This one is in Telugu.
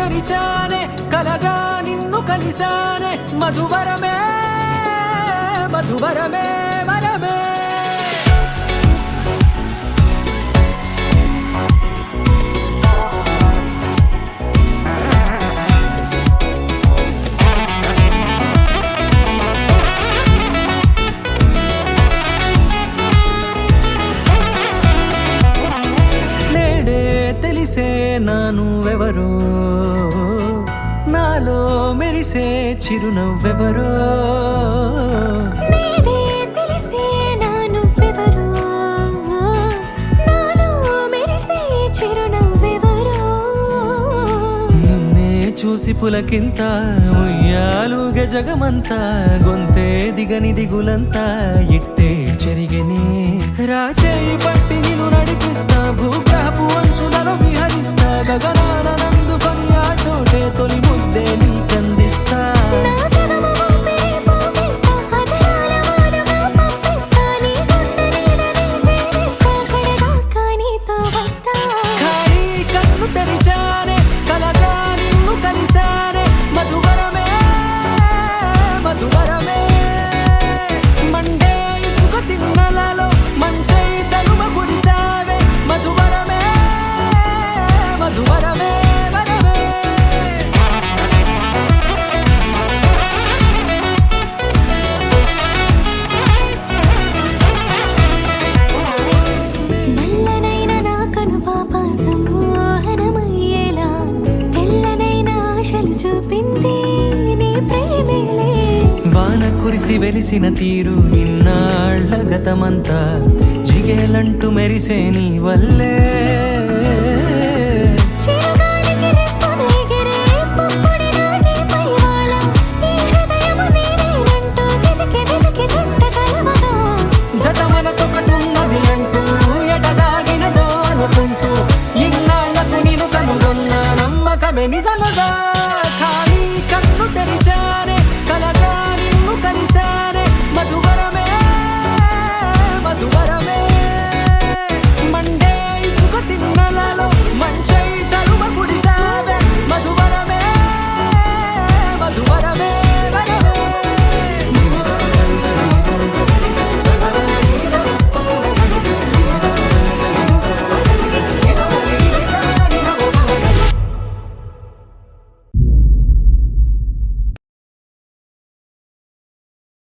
తెరిచానే కలగా నిన్ను కలిసానే మధువరమే మధువరమే వరమే తెలిసే నానువెవరో నాలో మెరిసే చిరునవ్వెవరో నేడే తెలిసే నానువెవరో నాలో మెరిసే చిరునవ్వెవరో నిన్నే చూసి పులకింత ఉయ్యాలుగ జగమంతా గొంతే దిగని దిగులంతా ఇట్టే చెరిగెనే రాచేయి పట్టి నిన్ను నడిపిస్తా భూగ్రహపు అంచులలో విహరిస్తా గగనాన నందుకొని ఆ చోటే తొలి ముద్దే నీకందిస్తా నా సగము ఊపిరి పోగిస్తా అదరాల వాలుగా పంపిస్తా నీ గుండె నీడనే చేరిస్తా కడదాకా నీతో వస్తా ఖాళీ కన్ను తెరిచానే కలగా నిన్ను కలిసానే మధువరమే మధువరమే మండే ఇసుక తిన్నలలో మంచై చలువ కురిసావే మధువరమే మధువరమే వరమే నల్లనైన నా కనుపాప సమ్మోహనమయ్యేలా తెల్లనైన ఆశలు చూపింది నీ ప్రేమేలే వాన కురిసి వెలిసిన తీరు ఇన్నాళ్ల గతమంతా జిగేలంటూ మెరిసే నీ వల్లే